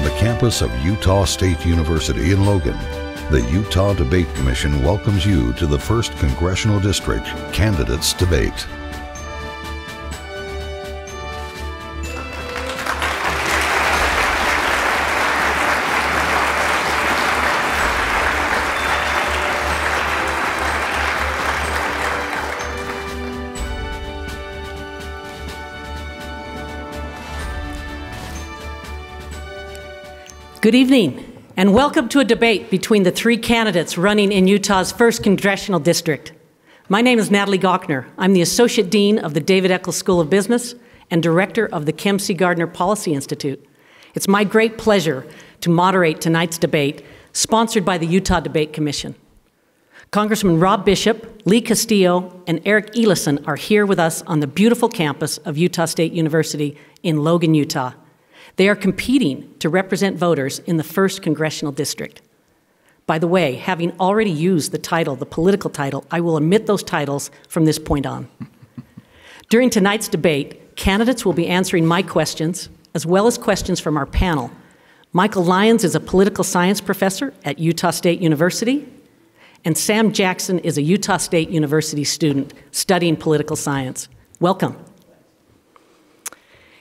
From the campus of Utah State University in Logan, the Utah Debate Commission welcomes you to the 1st Congressional District Candidates Debate. Good evening, and welcome to a debate between the three candidates running in Utah's 1st Congressional District. My name is Natalie Gochner. I'm the Associate Dean of the David Eccles School of Business and Director of the Kim C. Gardner Policy Institute. It's my great pleasure to moderate tonight's debate, sponsored by the Utah Debate Commission. Congressman Rob Bishop, Lee Castillo, and Eric Eliason are here with us on the beautiful campus of Utah State University in Logan, Utah. They are competing to represent voters in the 1st Congressional District. By the way, having already used the title, the political title, I will omit those titles from this point on. During tonight's debate, candidates will be answering my questions, as well as questions from our panel. Michael Lyons is a political science professor at Utah State University, and Sam Jackson is a Utah State University student studying political science. Welcome.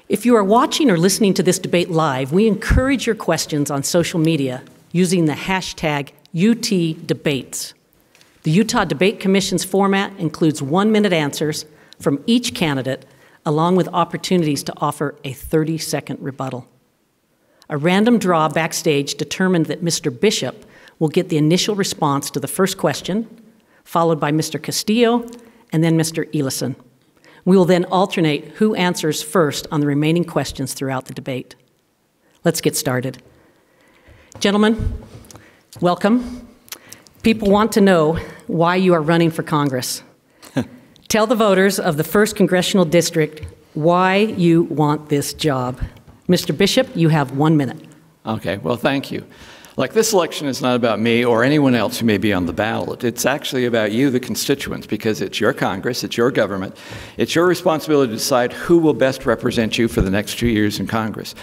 If you are watching or listening to this debate live, we encourage your questions on social media using the hashtag #UTDebates. The Utah Debate Commission's format includes 1-minute answers from each candidate, along with opportunities to offer a 30-second rebuttal. A random draw backstage determined that Mr. Bishop will get the initial response to the first question, followed by Mr. Castillo, and then Mr. Eliason. We will then alternate who answers first on the remaining questions throughout the debate. Let's get started. Gentlemen, welcome. People want to know why you are running for Congress. Tell the voters of the 1st Congressional District why you want this job. Mr. Bishop, you have 1 minute. Okay, well, thank you. Like, this election is not about me or anyone else who may be on the ballot. It's actually about you, the constituents, because it's your Congress, it's your government. It's your responsibility to decide who will best represent you for the next 2 years in Congress.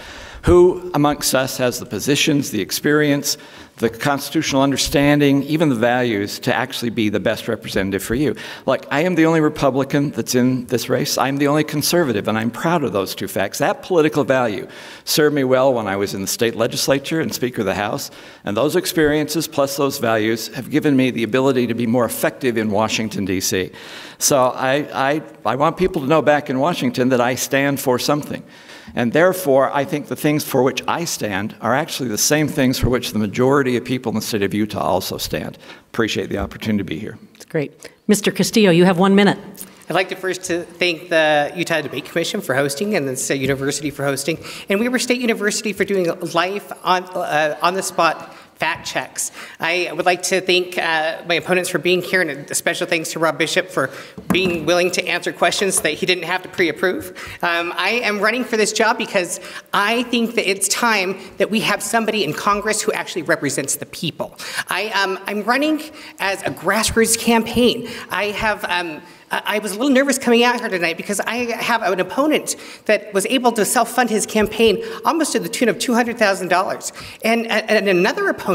Who amongst us has the positions, the experience, the constitutional understanding, even the values to actually be the best representative for you. Like, I am the only Republican that's in this race. I'm the only conservative, and I'm proud of those two facts. That political value served me well when I was in the state legislature and Speaker of the House, and those experiences plus those values have given me the ability to be more effective in Washington, D.C. So I want people to know back in Washington that I stand for something. And therefore, I think the things for which I stand are actually the same things for which the majority of people in the state of Utah also stand. Appreciate the opportunity to be here. That's great. Mr. Castillo, you have 1 minute. I'd like to first thank the Utah Debate Commission for hosting and the State University for hosting, and Weber State University for doing live on-the-spot fact checks. I would like to thank my opponents for being here, and a special thanks to Rob Bishop for being willing to answer questions that he didn't have to pre-approve. I am running for this job because I think that it's time that we have somebody in Congress who actually represents the people. I'm running as a grassroots campaign. I was a little nervous coming out here tonight because I have an opponent that was able to self-fund his campaign almost to the tune of $200,000. And another opponent,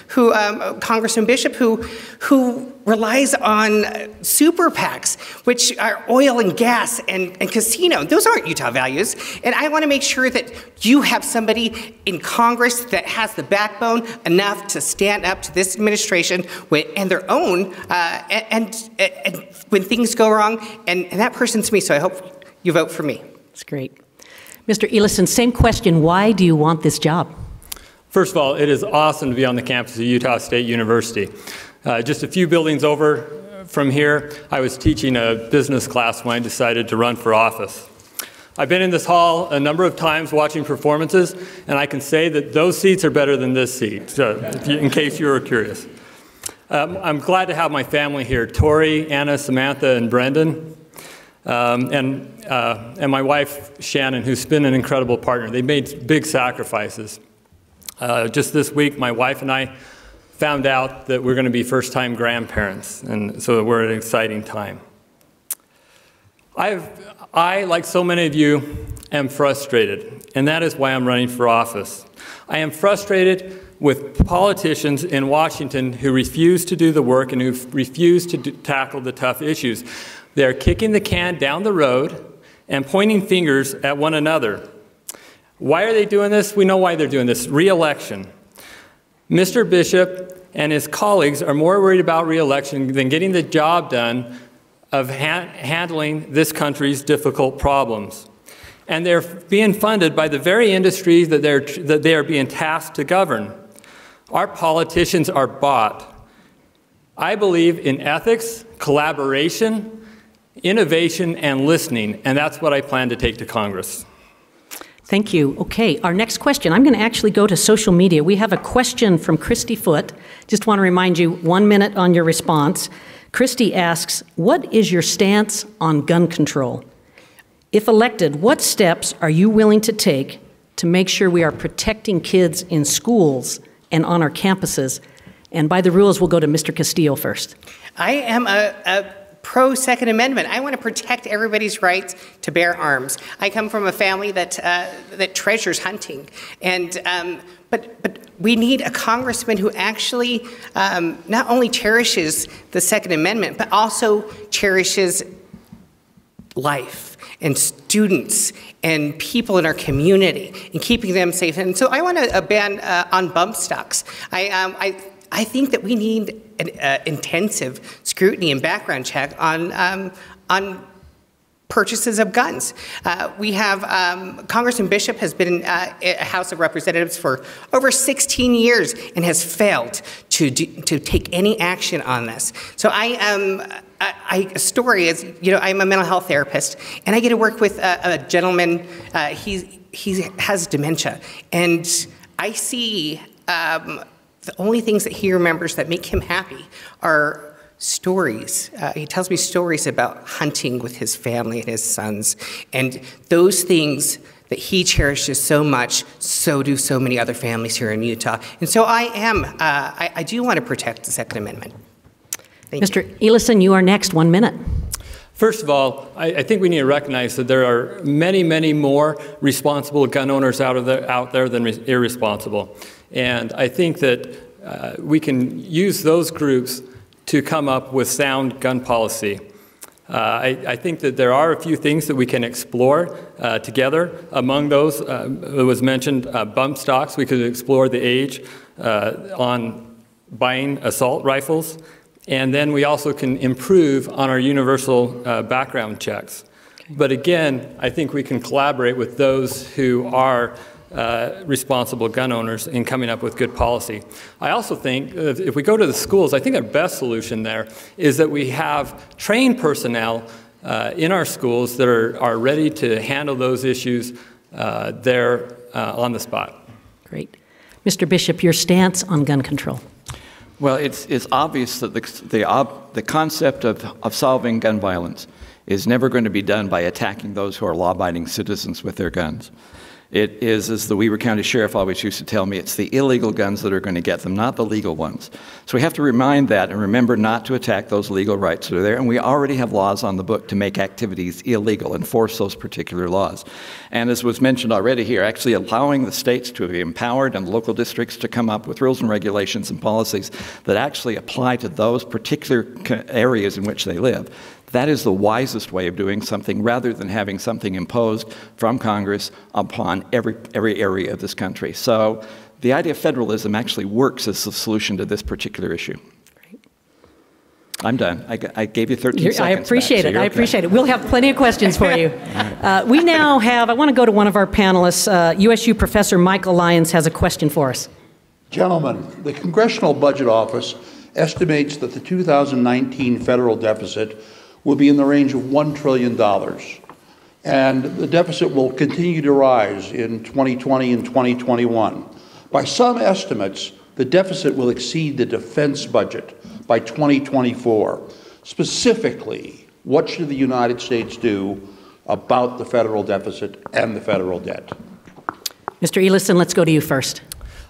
who Congressman Bishop, who relies on super PACs, which are oil and gas and casino. Those aren't Utah values. And I want to make sure that you have somebody in Congress that has the backbone enough to stand up to this administration and their own, and when things go wrong, and that person's me, so I hope you vote for me. That's great. Mr. Eliason, same question. Why do you want this job? First of all, it is awesome to be on the campus of Utah State University. Just a few buildings over from here, I was teaching a business class when I decided to run for office. I've been in this hall a number of times watching performances, and I can say that those seats are better than this seat, in case you were curious. I'm glad to have my family here, Tori, Anna, Samantha, and Brendan, and my wife, Shannon, who's been an incredible partner. They made big sacrifices. Just this week, my wife and I found out that we're going to be first-time grandparents, and so we're at an exciting time. I, like so many of you, am frustrated, and that is why I'm running for office. I am frustrated with politicians in Washington who refuse to do the work and who refuse to tackle the tough issues. They're kicking the can down the road and pointing fingers at one another. Why are they doing this? We know why they're doing this. Re-election. Mr. Bishop and his colleagues are more worried about re-election than getting the job done of handling this country's difficult problems. And they're being funded by the very industries that they are being tasked to govern. Our politicians are bought. I believe in ethics, collaboration, innovation, and listening, and that's what I plan to take to Congress. Thank you. Okay, our next question. I'm going to actually go to social media. We have a question from Christy Foote. Just want to remind you, 1 minute on your response. Christy asks, what is your stance on gun control? If elected, what steps are you willing to take to make sure we are protecting kids in schools and on our campuses? And by the rules, we'll go to Mr. Castillo first. I am a pro-Second Amendment. I want to protect everybody's rights to bear arms. I come from a family that treasures hunting, and but we need a congressman who actually not only cherishes the Second Amendment, but also cherishes life and students and people in our community and keeping them safe. And so I want a ban on bump stocks. I think that we need an intensive scrutiny and background check on purchases of guns. We have Congressman Bishop has been in House of Representatives for over 16 years and has failed to take any action on this. So a story is, you know, I'm a mental health therapist, and I get to work with a gentleman. He has dementia, and I see the only things that he remembers that make him happy are stories. He tells me stories about hunting with his family and his sons, and those things that he cherishes so much, so do so many other families here in Utah. And so I do want to protect the Second Amendment. Mr. Eliason, you are next. 1 minute. First of all, I think we need to recognize that there are many, many more responsible gun owners out there than irresponsible. And I think that we can use those groups to come up with sound gun policy. I think that there are a few things that we can explore together. Among those, it was mentioned bump stocks. We could explore the age on buying assault rifles. And then we also can improve on our universal background checks. Okay. But again, I think we can collaborate with those who are responsible gun owners in coming up with good policy. I also think if we go to the schools, I think our best solution there is that we have trained personnel in our schools that are ready to handle those issues there on the spot. Great. Mr. Bishop, your stance on gun control. Well, it's obvious that the concept of solving gun violence is never going to be done by attacking those who are law-abiding citizens with their guns. It is, as the Weber County Sheriff always used to tell me, it's the illegal guns that are going to get them, not the legal ones. So we have to remind that and remember not to attack those legal rights that are there. And we already have laws on the book to make activities illegal, enforce those particular laws. And as was mentioned already here, actually allowing the states to be empowered and local districts to come up with rules and regulations and policies that actually apply to those particular areas in which they live. That is the wisest way of doing something rather than having something imposed from Congress upon every area of this country. So the idea of federalism actually works as the solution to this particular issue. I'm done. I gave you 13 seconds. I appreciate back, it. so I appreciate it. We'll have plenty of questions for you. We now have, I want to go to one of our panelists. USU Professor Michael Lyons has a question for us. Gentlemen, the Congressional Budget Office estimates that the 2019 federal deficit will be in the range of $1 trillion. And the deficit will continue to rise in 2020 and 2021. By some estimates, the deficit will exceed the defense budget by 2024. Specifically, what should the United States do about the federal deficit and the federal debt? Mr. Eliason, let's go to you first.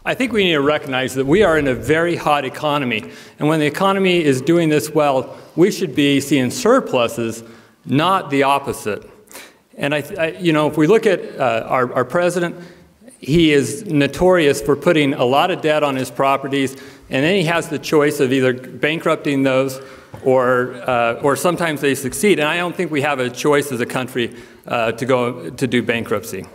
I think we need to recognize that we are in a very hot economy. And when the economy is doing this well, we should be seeing surpluses, not the opposite. And you know, if we look at our president, he is notorious for putting a lot of debt on his properties, and then he has the choice of either bankrupting those or sometimes they succeed. And I don't think we have a choice as a country to do bankruptcy.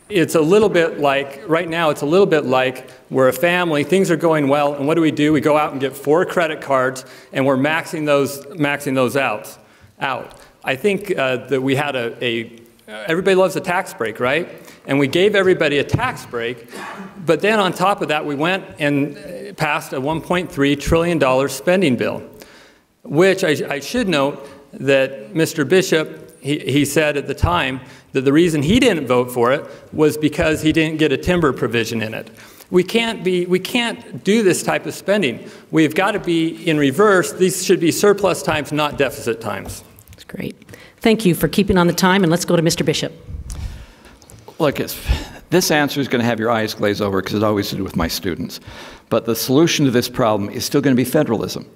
It's a little bit like, right now, it's a little bit like we're a family, things are going well, and what do? We go out and get 4 credit cards, and we're maxing those out. I think that we had everybody loves a tax break, right? And we gave everybody a tax break, but then on top of that, we went and passed a $1.3 trillion spending bill, which I should note that Mr. Bishop, he said at the time that the reason he didn't vote for it was because he didn't get a timber provision in it. We can't do this type of spending. We've got to be in reverse. These should be surplus times, not deficit times. That's great. Thank you for keeping on the time, and let's go to Mr. Bishop. Look, this answer is going to have your eyes glaze over because it always did with my students. But the solution to this problem is still going to be federalism.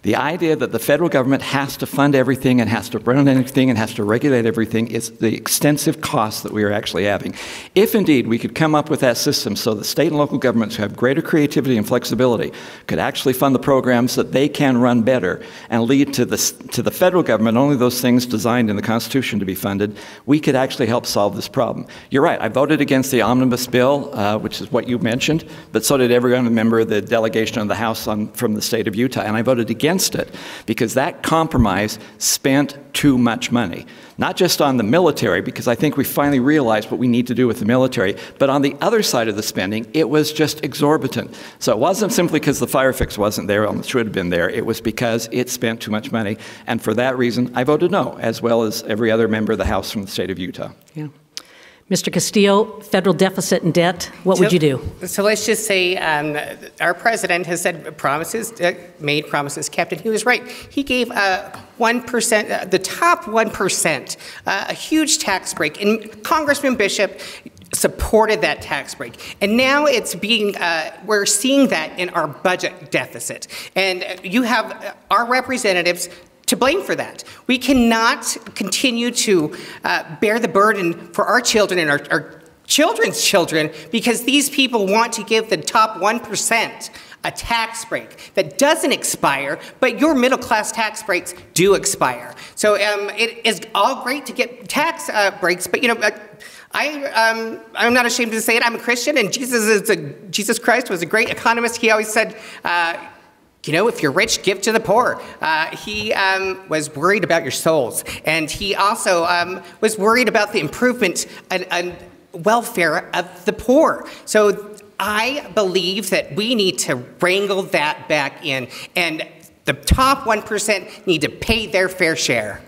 The idea that the federal government has to fund everything and has to run everything and has to regulate everything is the extensive cost that we are actually having. If indeed we could come up with that system so the state and local governments who have greater creativity and flexibility could actually fund the programs that they can run better and lead to the federal government only those things designed in the Constitution to be funded, we could actually help solve this problem. You're right, I voted against the omnibus bill, which is what you mentioned, but so did every other member of the delegation of the House from the state of Utah, and I voted against it because that compromise spent too much money. Not just on the military, because I think we finally realized what we need to do with the military, but on the other side of the spending, it was just exorbitant. So it wasn't simply because the fire fix wasn't there, it should have been there, it was because it spent too much money. And for that reason, I voted no, as well as every other member of the House from the state of Utah. Yeah. Mr. Castillo, federal deficit and debt, what would you do? So let's just say our president has said promises, made promises kept, and he was right. He gave 1%, the top 1%, a huge tax break, and Congressman Bishop supported that tax break. And now it's being, we're seeing that in our budget deficit. And you have our representatives to blame for that. We cannot continue to bear the burden for our children and our children's children because these people want to give the top 1% a tax break that doesn't expire, but your middle-class tax breaks do expire. So it is all great to get tax breaks, but you know, I'm not ashamed to say it. I'm a Christian, and Jesus Christ was a great economist. He always said, you know, if you're rich, give to the poor. He was worried about your souls. And he also was worried about the improvement and welfare of the poor. So I believe that we need to wrangle that back in. And the top 1% need to pay their fair share.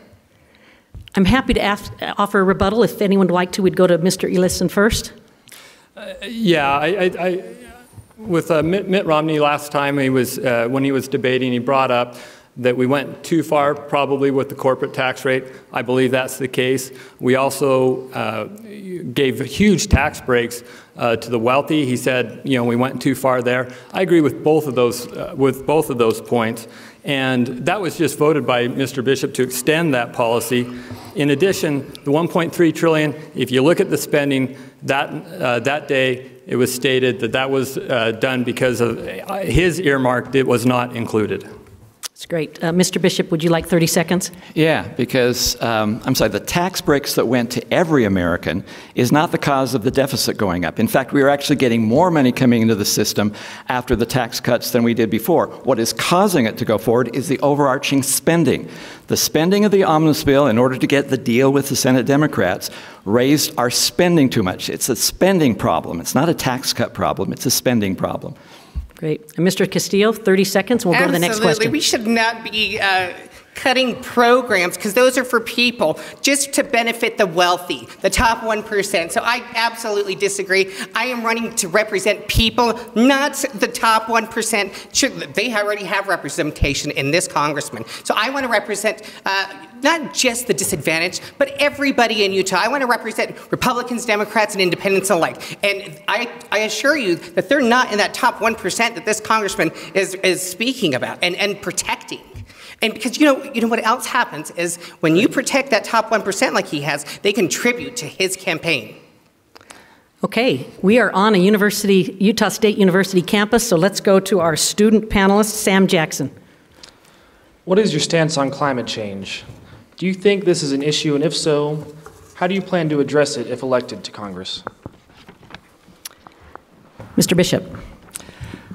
I'm happy to offer a rebuttal. If anyone would like to, we'd go to Mr. Eliason first. Yeah, with Mitt Romney last time, when he was debating, he brought up that we went too far probably with the corporate tax rate. I believe that's the case. We also gave huge tax breaks to the wealthy. He said, you know, we went too far there. I agree with both of those points. And that was just voted by Mr. Bishop to extend that policy. In addition, the $1.3 trillion, if you look at the spending, that day it was stated that that was done because of his earmark. It was not included. That's great. Mr. Bishop, would you like 30 seconds? Yeah, because, I'm sorry, the tax breaks that went to every American is not the cause of the deficit going up. In fact, we are actually getting more money coming into the system after the tax cuts than we did before. What is causing it to go forward is the overarching spending. The spending of the omnibus bill, in order to get the deal with the Senate Democrats, raised our spending too much. It's a spending problem. It's not a tax cut problem. It's a spending problem. Great. And Mr. Castillo, 30 seconds. We'll go to the next question. Absolutely. We should not be cutting programs, because those are for people, just to benefit the wealthy, the top 1%. So I absolutely disagree. I am running to represent people, not the top 1%. They already have representation in this congressman. So I want to represent not just the disadvantaged, but everybody in Utah. I want to represent Republicans, Democrats, and independents alike. And I assure you that they're not in that top 1% that this congressman is speaking about and protecting. And because you know what else happens is when you protect that top 1% like he has, they contribute to his campaign. Okay, we are on a Utah State University campus, so let's go to our student panelist, Sam Jackson. What is your stance on climate change? Do you think this is an issue, and if so, how do you plan to address it if elected to Congress? Mr. Bishop.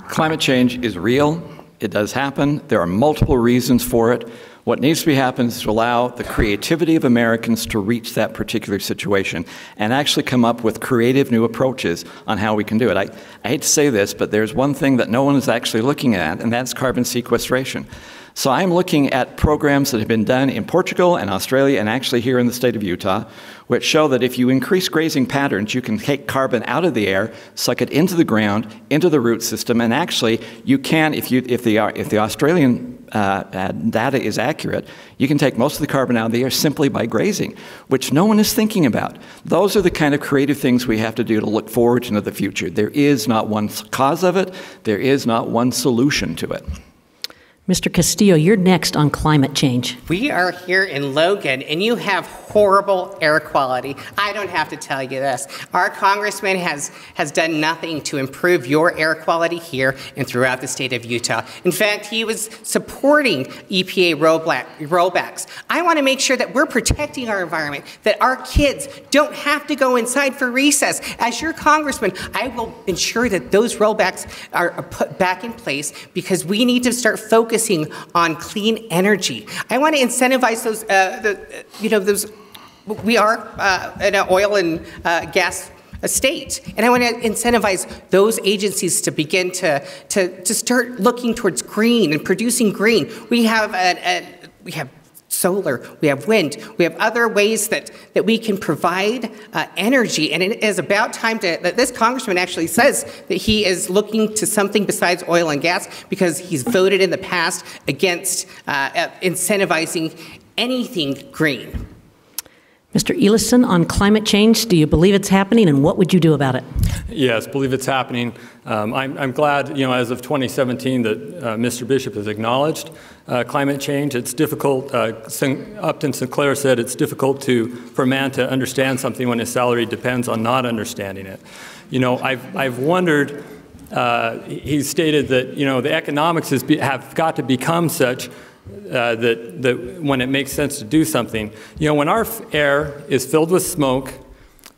Climate change is real. It does happen. There are multiple reasons for it. What needs to be happened is to allow the creativity of Americans to reach that particular situation and actually come up with creative new approaches on how we can do it. I hate to say this, but there's one thing that no one is actually looking at, and that's carbon sequestration. So I'm looking at programs that have been done in Portugal and Australia and actually here in the state of Utah, which show that if you increase grazing patterns, you can take carbon out of the air, suck it into the ground, into the root system, and actually you can, if the Australian data is accurate, you can take most of the carbon out of the air simply by grazing, which no one is thinking about. Those are the kind of creative things we have to do to look forward into the future. There is not one cause of it. There is not one solution to it. Mr. Castillo, you're next on climate change. We are here in Logan, and you have horrible air quality. I don't have to tell you this. Our congressman has done nothing to improve your air quality here and throughout the state of Utah. In fact, he was supporting EPA rollbacks. I want to make sure that we're protecting our environment, that our kids don't have to go inside for recess. As your congressman, I will ensure that those rollbacks are put back in place because we need to start focusing on clean energy. I want to incentivize those. We are an oil and gas state, and I want to incentivize those agencies to begin to start looking towards green and producing green. We have solar, we have wind, we have other ways that we can provide energy, and it is about time that this congressman actually says that he is looking to something besides oil and gas because he's voted in the past against incentivizing anything green. Mr. Eliason, on climate change, do you believe it's happening, and what would you do about it? Yes, believe it's happening. I'm glad, as of 2017, that Mr. Bishop has acknowledged climate change. It's difficult. Upton Sinclair said it's difficult for man to understand something when his salary depends on not understanding it. I've wondered. He stated that the economics have got to become such that when it makes sense to do something. When our air is filled with smoke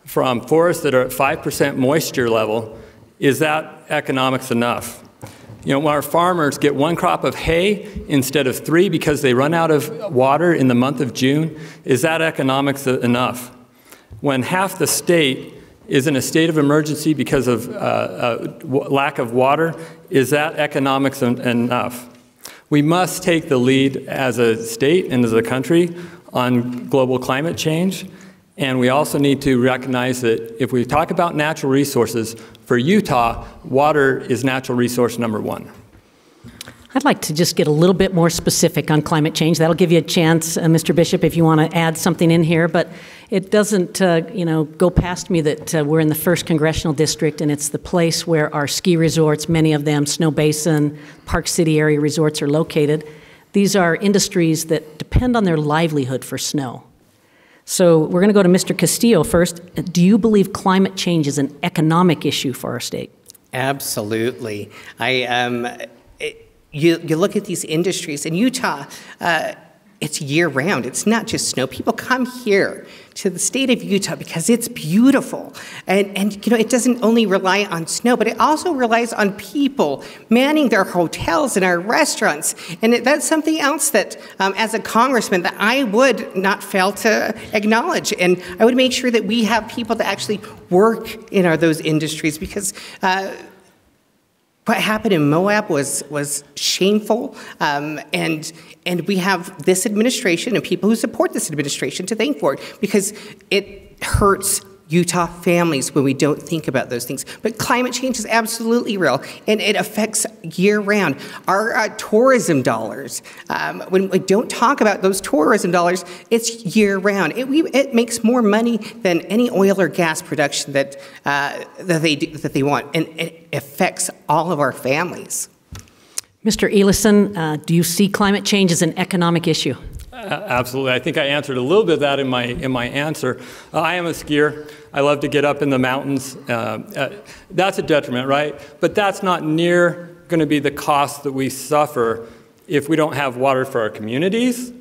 from forests that are at 5% moisture level, is that economics enough? When our farmers get one crop of hay instead of 3 because they run out of water in the month of June, is that economics enough? When half the state is in a state of emergency because of lack of water, is that economics enough? We must take the lead as a state and as a country on global climate change, and we also need to recognize that if we talk about natural resources, for Utah, water is natural resource number 1. I'd like to just get a little bit more specific on climate change. That'll give you a chance, Mr. Bishop, if you want to add something in here. But it doesn't, go past me that we're in the 1st Congressional District, and it's the place where our ski resorts, many of them, Snow Basin, Park City area resorts are located. These are industries that depend on their livelihood for snow. So we're going to go to Mr. Castillo first. Do you believe climate change is an economic issue for our state? Absolutely. You look at these industries in Utah, it's year-round. It's not just snow. People come here to the state of Utah because it's beautiful. And it doesn't only rely on snow, but it also relies on people manning their hotels and our restaurants. And that's something else that, as a congressman, that I would not fail to acknowledge. And I would make sure that we have people that actually work in those industries because what happened in Moab was shameful, and we have this administration and people who support this administration to thank for it because it hurts Utah families when we don't think about those things. But climate change is absolutely real, and it affects year-round. Our tourism dollars, when we don't talk about those tourism dollars, it's year-round. It makes more money than any oil or gas production that they want, and it affects all of our families. Mr. Eliason, do you see climate change as an economic issue? Absolutely. I think I answered a little bit of that in my answer. I am a skier. I love to get up in the mountains. That's a detriment, right? But that's not near going to be the cost that we suffer if we don't have water for our communities,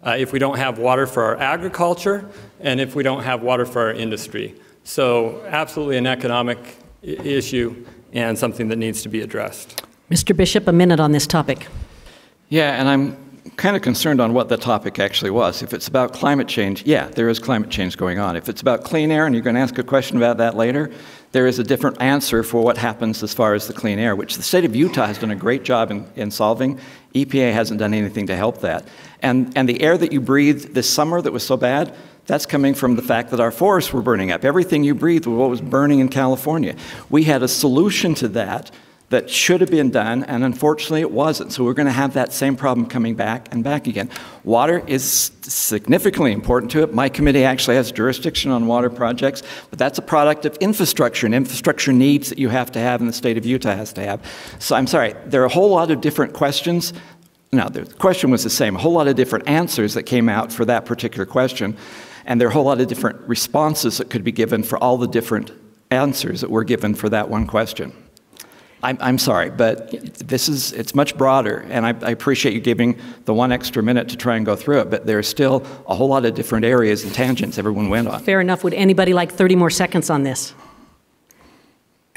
if we don't have water for our agriculture, and if we don't have water for our industry. So absolutely an economic issue and something that needs to be addressed. Mr. Bishop, a minute on this topic. Yeah, and I'm kind of concerned on what the topic actually was. If it's about climate change, yeah, there is climate change going on. If it's about clean air, and you're going to ask a question about that later, there is a different answer for what happens as far as the clean air, which the state of Utah has done a great job in solving. EPA hasn't done anything to help that. And the air that you breathed this summer that was so bad, that's coming from the fact that our forests were burning up. Everything you breathed was what was burning in California. We had a solution to that should have been done, and unfortunately it wasn't. So we're going to have that same problem coming back and back again. Water is significantly important to it. My committee actually has jurisdiction on water projects, but that's a product of infrastructure and infrastructure needs that you have to have and the state of Utah has to have. So I'm sorry, there are a whole lot of different questions. No, the question was the same, a whole lot of different answers that came out for that particular question, and there are a whole lot of different responses that could be given for all the different answers that were given for that one question. I'm sorry, but it's much broader, and I appreciate you giving the one extra minute to try and go through it, but there's still a whole lot of different areas and tangents everyone went on. Fair enough. Would anybody like 30 more seconds on this?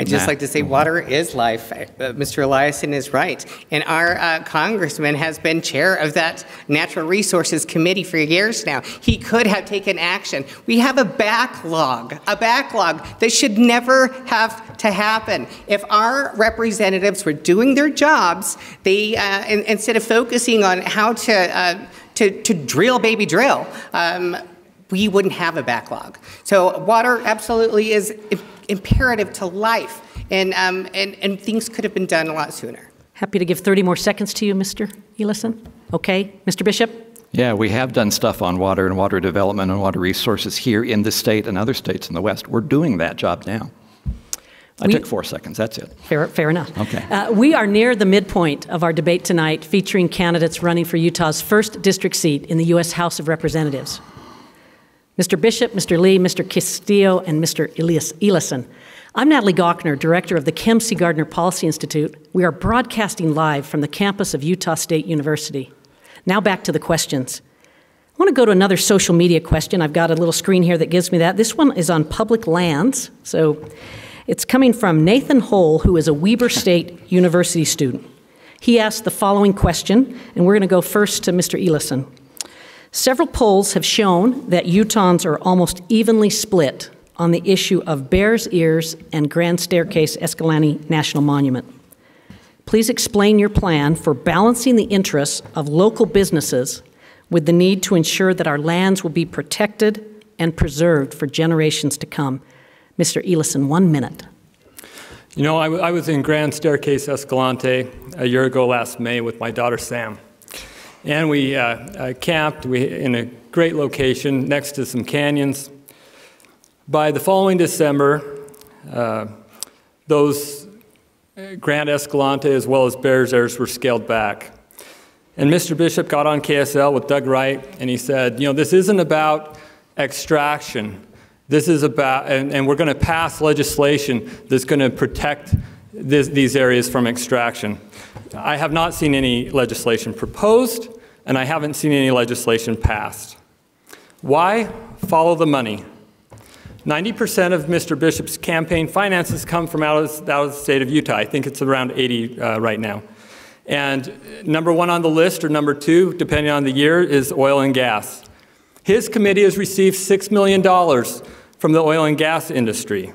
I'd just like to say water is life. Mr. Eliason is right. And our congressman has been chair of that Natural Resources Committee for years now. He could have taken action. We have a backlog that should never have to happen. If our representatives were doing their jobs, they instead of focusing on how to drill, baby drill, we wouldn't have a backlog. So water absolutely is imperative to life, and things could have been done a lot sooner. Happy to give 30 more seconds to you, Mr. Eliason. Okay, Mr. Bishop? Yeah, we have done stuff on water and water development and water resources here in the state and other states in the West. We're doing that job now. I took 4 seconds, that's it. Fair enough. Okay. We are near the midpoint of our debate tonight, featuring candidates running for Utah's 1st district seat in the U.S. House of Representatives. Mr. Bishop, Mr. Lee, Mr. Castillo, and Mr. Eliason. I'm Natalie Gochner, director of the Kim C. Gardner Policy Institute. We are broadcasting live from the campus of Utah State University. Now back to the questions. I want to go to another social media question. I've got a little screen here that gives me that. This one is on public lands. So it's coming from Nathan Hole, who is a Weber State University student. He asked the following question, and we're going to go first to Mr. Eliason. Several polls have shown that Utahns are almost evenly split on the issue of Bears Ears and Grand Staircase Escalante National Monument. Please explain your plan for balancing the interests of local businesses with the need to ensure that our lands will be protected and preserved for generations to come. Mr. Eliason, 1 minute. You know, I was in Grand Staircase Escalante a year ago last May with my daughter Sam. And we camped in a great location next to some canyons. By the following December, those Grand Escalante as well as Bears Ears were scaled back. And Mr. Bishop got on KSL with Doug Wright, and he said, you know, this isn't about extraction. This is about, and we're going to pass legislation that's going to protect these areas from extraction. I have not seen any legislation proposed, and I haven't seen any legislation passed. Why? Follow the money. 90% of Mr. Bishop's campaign finances come from out of the state of Utah. I think it's around 80 right now. And number 1 on the list, or number 2, depending on the year, is oil and gas. His committee has received $6 million from the oil and gas industry.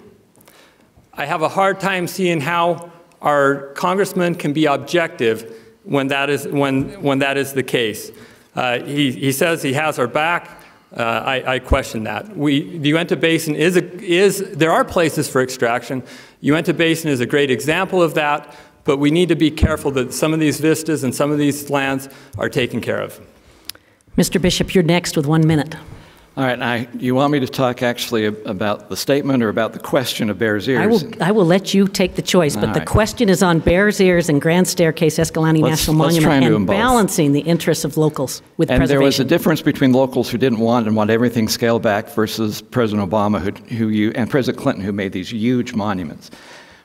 I have a hard time seeing how our congressman can be objective when that is the case. He says he has our back. I question that. The Uinta Basin there are places for extraction. Uinta Basin is a great example of that, but we need to be careful that some of these vistas and some of these lands are taken care of. Mr. Bishop, you're next with 1 minute. All right, you want me to talk actually about the statement or about the question of Bears Ears? I will let you take the choice, but the question is on Bears Ears and Grand Staircase Escalante National Monument and balancing the interests of locals with preservation. And there was a difference between locals who didn't want and want everything scaled back versus President Obama and President Clinton, who made these huge monuments.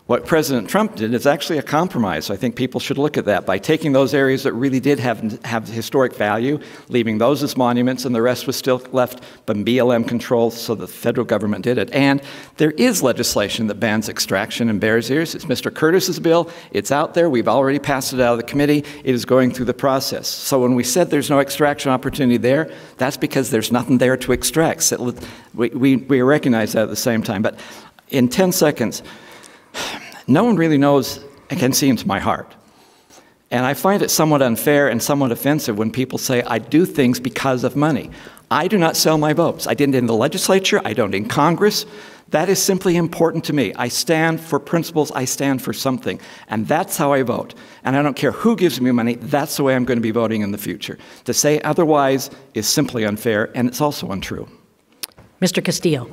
What President Trump did is actually a compromise. I think people should look at that by taking those areas that really did have historic value, leaving those as monuments, and the rest was still left by BLM control, so the federal government did it. And there is legislation that bans extraction in Bears Ears. It's Mr. Curtis's bill. It's out there. We've already passed it out of the committee. It is going through the process. So when we said there's no extraction opportunity there, that's because there's nothing there to extract. So we recognize that at the same time. But in 10 seconds, no one really knows and can see into my heart. And I find it somewhat unfair and somewhat offensive when people say I do things because of money. I do not sell my votes. I didn't in the legislature. I don't in Congress. That is simply important to me. I stand for principles. I stand for something. And that's how I vote. And I don't care who gives me money. That's the way I'm going to be voting in the future. To say otherwise is simply unfair, and it's also untrue. Mr. Castillo.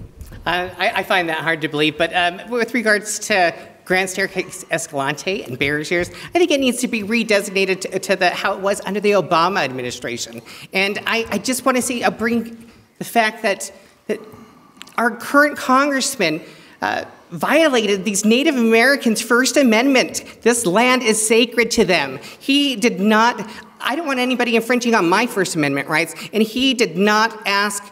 I find that hard to believe, but with regards to Grand Staircase Escalante and Bears Ears, I think it needs to be redesignated to how it was under the Obama administration. And I just want to say, bring the fact that our current congressman violated these Native Americans' First Amendment. This land is sacred to them. He did not, I don't want anybody infringing on my First Amendment rights, and he did not ask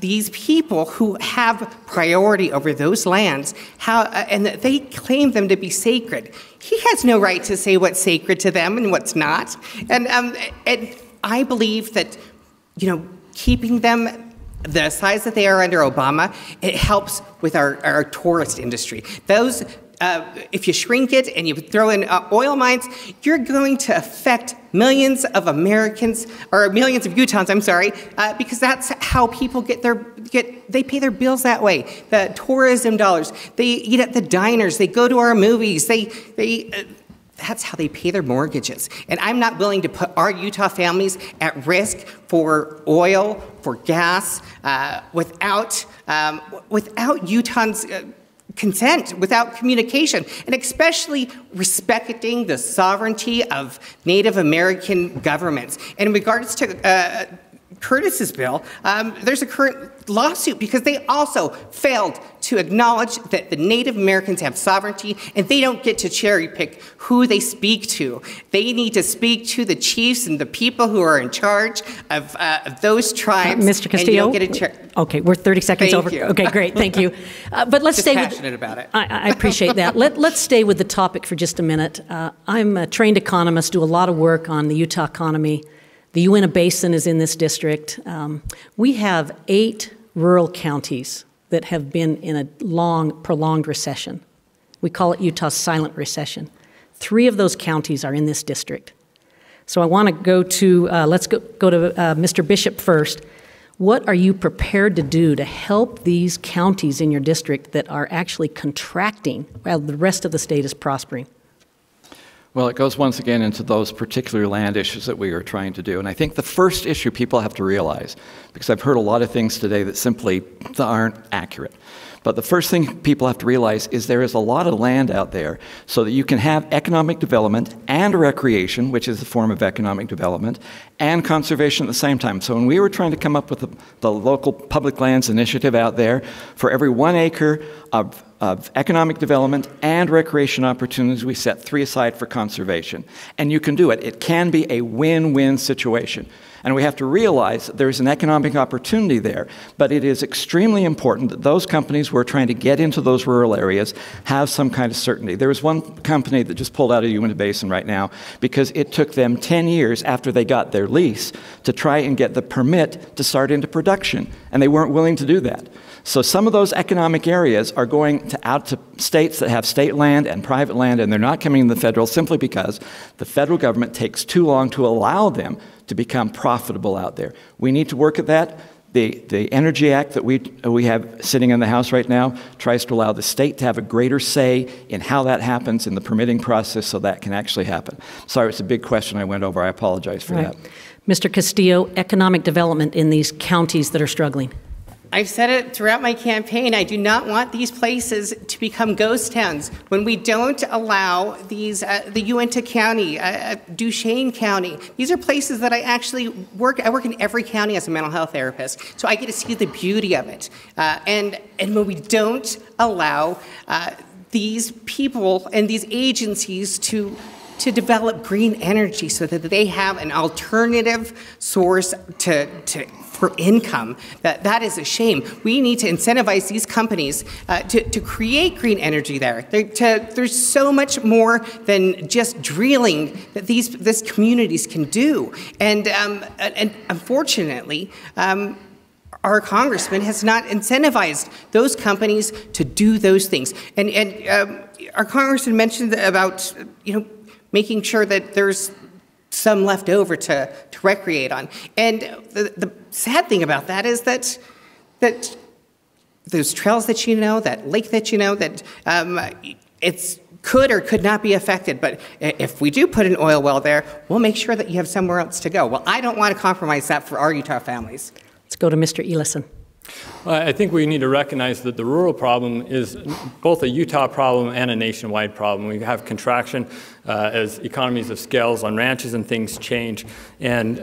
these people who have priority over those lands, and that they claim them to be sacred. He has no right to say what's sacred to them and what's not. And I believe that, keeping them the size that they are under Obama, it helps with our tourist industry. Those, if you shrink it and you throw in oil mines, you're going to affect millions of Americans, or millions of Utahns, I'm sorry, because that's how people they pay their bills that way. The tourism dollars, they eat at the diners, they go to our movies, that's how they pay their mortgages. And I'm not willing to put our Utah families at risk for oil, for gas, without Utahns' consent, without communication, and especially respecting the sovereignty of Native American governments. And in regards to Curtis's bill, there's a current lawsuit because they also failed to acknowledge that the Native Americans have sovereignty and they don't get to cherry pick who they speak to. They need to speak to the chiefs and the people who are in charge of those tribes. Mr. Castillo? And you don't get okay, we're 30 seconds over. You. Okay, great, thank you. But let's stay passionate about it. I appreciate that. Let's stay with the topic for just a minute. I'm a trained economist, do a lot of work on the Utah economy. The Uinta Basin is in this district. We have 8 rural counties that have been in a long, prolonged recession. We call it Utah's silent recession. 3 of those counties are in this district. So I want to go to, let's go to Mr. Bishop first. What are you prepared to do to help these counties in your district that are actually contracting while the rest of the state is prospering? Well, it goes once again into those particular land issues that we are trying to do. And I think the first issue people have to realize, because I've heard a lot of things today that simply aren't accurate, but the first thing people have to realize is there is a lot of land out there so that you can have economic development and recreation, which is a form of economic development, and conservation at the same time. So when we were trying to come up with the local public lands initiative out there, for every 1 acre of economic development and recreation opportunities, we set 3 aside for conservation. And you can do it. It can be a win-win situation. And we have to realize that there's an economic opportunity there, but it is extremely important that those companies who are trying to get into those rural areas have some kind of certainty. There was one company that just pulled out of the Uinta Basin right now because it took them 10 years after they got their lease to try and get the permit to start into production, and they weren't willing to do that. So some of those economic areas are going out to states that have state land and private land, and they're not coming to the federal simply because the federal government takes too long to allow them to become profitable out there. We need to work at that. The Energy Act that we have sitting in the House right now tries to allow the state to have a greater say in how that happens in the permitting process so that can actually happen. Sorry, it's a big question I went over. I apologize for that. Mr. Castillo, economic development in these counties that are struggling. I've said it throughout my campaign. I do not want these places to become ghost towns. When we don't allow these, the Uintah County, Duchesne County, these are places that I actually work. I work in every county as a mental health therapist, so I get to see the beauty of it. And when we don't allow these people and these agencies to develop green energy so that they have an alternative source for income. That is a shame. We need to incentivize these companies to create green energy there. There's so much more than just drilling that these communities can do. And unfortunately, our congressman has not incentivized those companies to do those things. And our congressman mentioned about, making sure that there's some left over to recreate on. And the sad thing about that is that those trails that that lake that that it's could or could not be affected. But if we do put an oil well there, we'll make sure that you have somewhere else to go. Well, I don't want to compromise that for our Utah families. Let's go to Mr. Eliason. I think we need to recognize that the rural problem is both a Utah problem and a nationwide problem. We have contraction as economies of scales on ranches and things change. And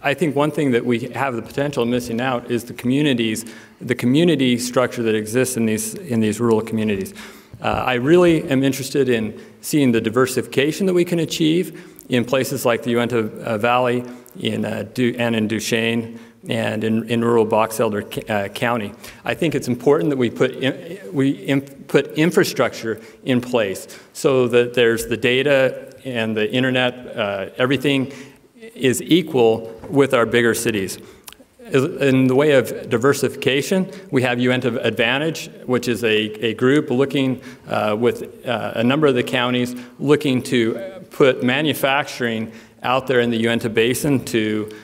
I think one thing that we have the potential of missing out is the community structure that exists in these rural communities. I really am interested in seeing the diversification that we can achieve in places like the Uintah Valley and in Duchesne and in rural Box Elder County. I think it's important that we put infrastructure in place so that there's the data and the internet, everything is equal with our bigger cities. In the way of diversification, we have Uintah Advantage, which is a group looking with a number of the counties looking to put manufacturing out there in the Uintah Basin to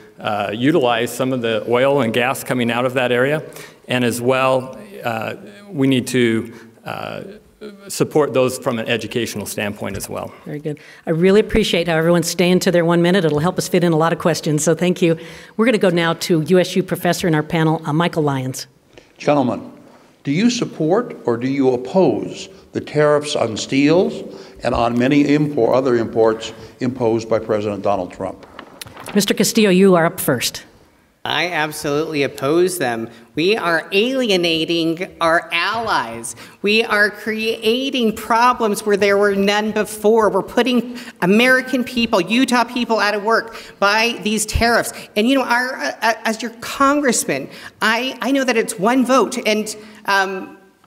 utilize some of the oil and gas coming out of that area. And as well, we need to support those from an educational standpoint as well. Very good. I really appreciate how everyone's staying to their 1 minute. It'll help us fit in a lot of questions, so thank you. We're going to go now to USU professor in our panel, Michael Lyons. Gentlemen, do you support or do you oppose the tariffs on steels and on many other imports imposed by President Donald Trump? Mr. Castillo, you are up first. I absolutely oppose them. We are alienating our allies. We are creating problems where there were none before. We're putting American people, Utah people out of work by these tariffs. And as your congressman, I know that it's one vote, and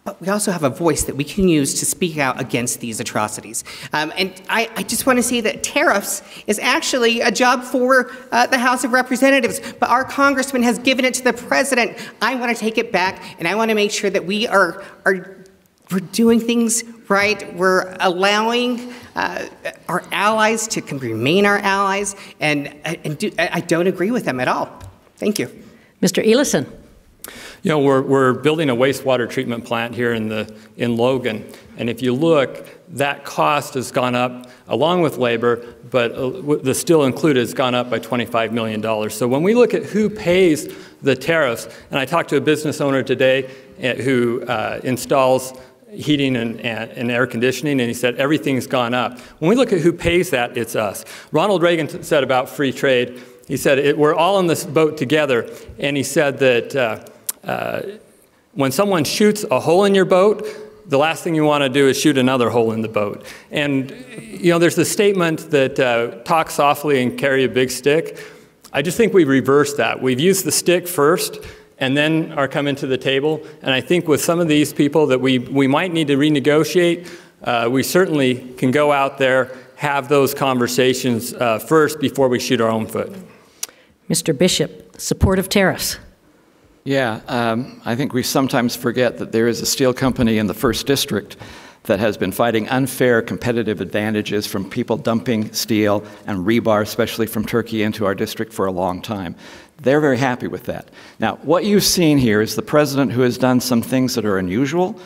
but we also have a voice that we can use to speak out against these atrocities. And I just want to say that tariffs is actually a job for the House of Representatives, but our congressman has given it to the president. I want to take it back, and I want to make sure that we're doing things right. We're allowing our allies to remain our allies, and I don't agree with them at all. Thank you. Mr. Eliason. We're building a wastewater treatment plant here in Logan, and if you look, that cost has gone up along with labor, but the still included has gone up by $25 million. So when we look at who pays the tariffs, and I talked to a business owner today who installs heating and air conditioning, and he said everything's gone up. When we look at who pays that, it's us. Ronald Reagan said about free trade, he said we're all in this boat together, and he said that when someone shoots a hole in your boat, the last thing you want to do is shoot another hole in the boat. And there's the statement that talk softly and carry a big stick. I just think we reversed that. We've used the stick first and then are coming to the table. And I think with some of these people that we might need to renegotiate, we certainly can go out there, have those conversations first before we shoot our own foot. Mr. Bishop, support of tariffs. Yeah, I think we sometimes forget that there is a steel company in the 1st District that has been fighting unfair competitive advantages from people dumping steel and rebar, especially from Turkey, into our district for a long time. They're very happy with that. Now, what you've seen here is the president who has done some things that are unusual,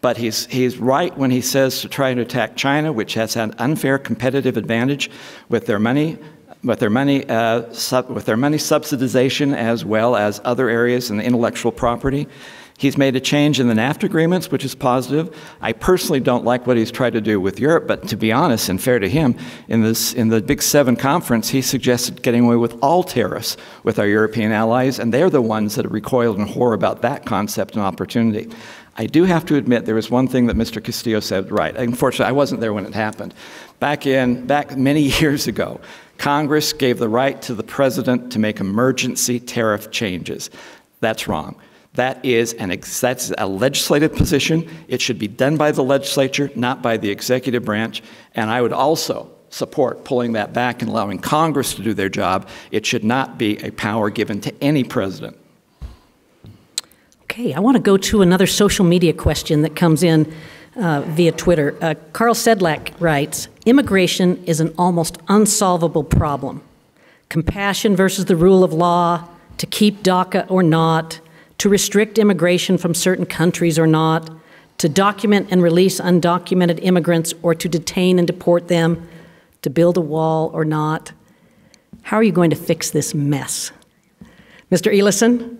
but he's right when he says to try to attack China, which has had unfair competitive advantage with their money with their money subsidization as well as other areas in the intellectual property. He's made a change in the NAFTA agreements, which is positive. I personally don't like what he's tried to do with Europe, but to be honest and fair to him, in the Big Seven conference, he suggested getting away with all tariffs with our European allies, and they're the ones that have recoiled in horror about that concept and opportunity. I do have to admit there was one thing that Mr. Castillo said right. Unfortunately, I wasn't there when it happened. Back many years ago, Congress gave the right to the president to make emergency tariff changes. That's wrong. That's a legislative position. It should be done by the legislature, not by the executive branch. And I would also support pulling that back and allowing Congress to do their job. It should not be a power given to any president. Okay, I want to go to another social media question that comes in via Twitter. Carl Sedlak writes, immigration is an almost unsolvable problem. Compassion versus the rule of law, to keep DACA or not, to restrict immigration from certain countries or not, to document and release undocumented immigrants or to detain and deport them, to build a wall or not. How are you going to fix this mess? Mr. Eliason?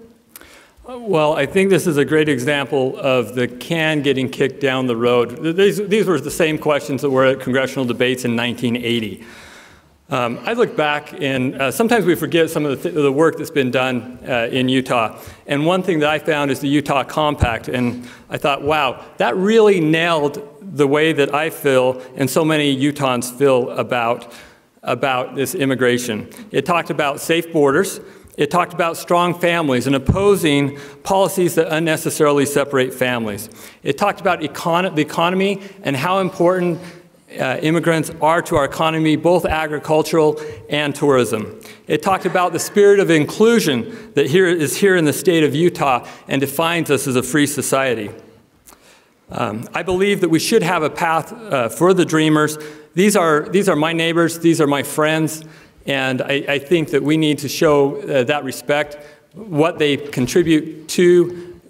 Well, I think this is a great example of the can getting kicked down the road. These were the same questions that were at congressional debates in 1980. I look back, and sometimes we forget some of the work that's been done in Utah. And one thing that I found is the Utah Compact. And I thought, wow, that really nailed the way that I feel and so many Utahns feel about this immigration. It talked about safe borders. It talked about strong families and opposing policies that unnecessarily separate families. It talked about the economy and how important immigrants are to our economy, both agricultural and tourism. It talked about the spirit of inclusion that is here in the state of Utah and defines us as a free society. I believe that we should have a path for the dreamers. These are my neighbors, these are my friends, and I think that we need to show that respect, what they contribute to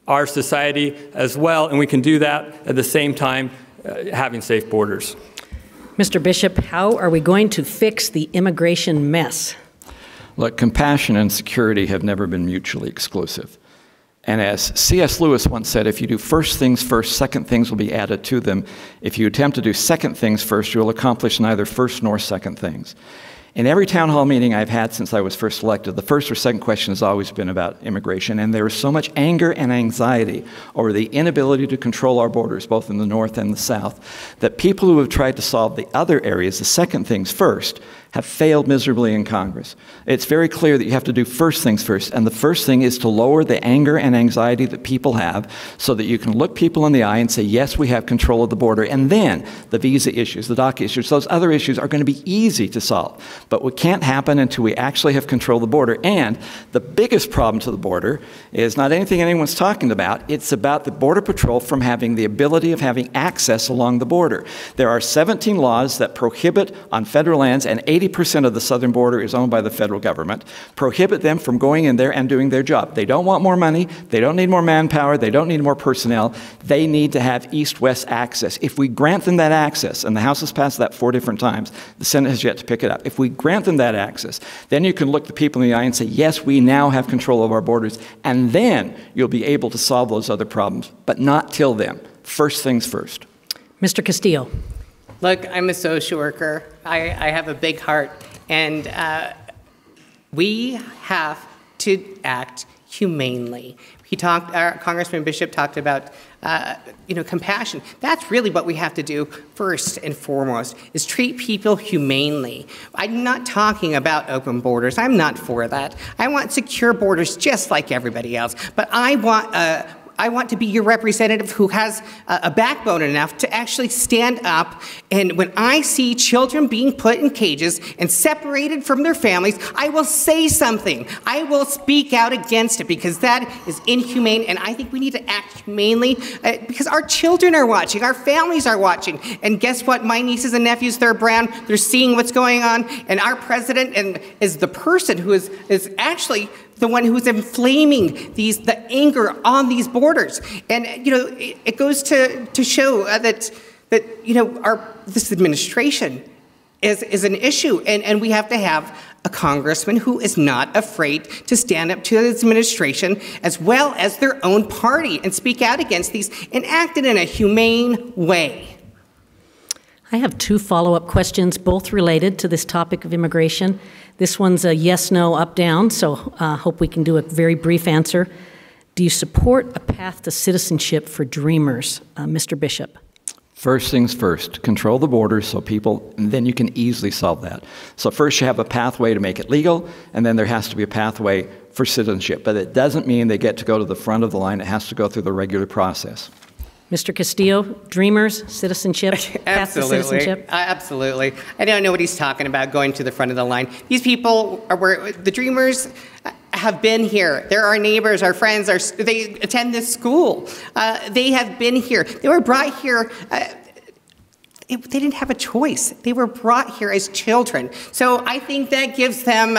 our society as well, and we can do that at the same time having safe borders. Mr. Bishop, how are we going to fix the immigration mess? Look, compassion and security have never been mutually exclusive. And as C.S. Lewis once said, if you do first things first, second things will be added to them. If you attempt to do second things first, you will accomplish neither first nor second things. In every town hall meeting I've had since I was first elected, the first or second question has always been about immigration, and there is so much anger and anxiety over the inability to control our borders, both in the north and the south, that people who have tried to solve the other areas, the second things first, have failed miserably in Congress. It's very clear that you have to do first things first, and the first thing is to lower the anger and anxiety that people have so that you can look people in the eye and say, yes, we have control of the border, and then the visa issues, the DACA issues, those other issues are going to be easy to solve. But what can't happen until we actually have control of the border, and the biggest problem to the border is not anything anyone's talking about, it's about the Border Patrol from having the ability of having access along the border. There are 17 laws that prohibit on federal lands, and 80% of the southern border is owned by the federal government, prohibit them from going in there and doing their job. They don't want more money, they don't need more manpower, they don't need more personnel, they need to have east-west access. If we grant them that access, and the House has passed that 4 different times, the Senate has yet to pick it up, if we grant them that access, then you can look the people in the eye and say, yes, we now have control of our borders, and then you'll be able to solve those other problems, but not till then. First things first. Mr. Castillo. Look, I'm a social worker. I have a big heart, and we have to act humanely. Congressman Bishop talked about, compassion. That's really what we have to do first and foremost, is treat people humanely. I'm not talking about open borders. I'm not for that. I want secure borders just like everybody else. But I want to be your representative who has a backbone enough to actually stand up. And when I see children being put in cages and separated from their families, I will say something. I will speak out against it because that is inhumane. And I think we need to act humanely because our children are watching, our families are watching. And guess what? My nieces and nephews, they're brown. They're seeing what's going on. And our president is the person who is actually the one who's inflaming the anger on these borders. And, it goes to show that this administration is an issue. And we have to have a congressman who is not afraid to stand up to his administration as well as their own party and speak out against these and act it in a humane way. I have 2 follow-up questions, both related to this topic of immigration. This one's a yes, no, up, down, so hope we can do a very brief answer. Do you support a path to citizenship for dreamers, Mr. Bishop? First things first, control the borders so people, and then you can easily solve that. So first you have a pathway to make it legal, and then there has to be a pathway for citizenship. But it doesn't mean they get to go to the front of the line. It has to go through the regular process. Mr. Castillo, dreamers, citizenship, path to citizenship? Absolutely. I don't know what he's talking about, going to the front of the line. These people the dreamers have been here. They're our neighbors, our friends, they attend this school. They have been here. They were brought here. They didn't have a choice. They were brought here as children. So I think that gives them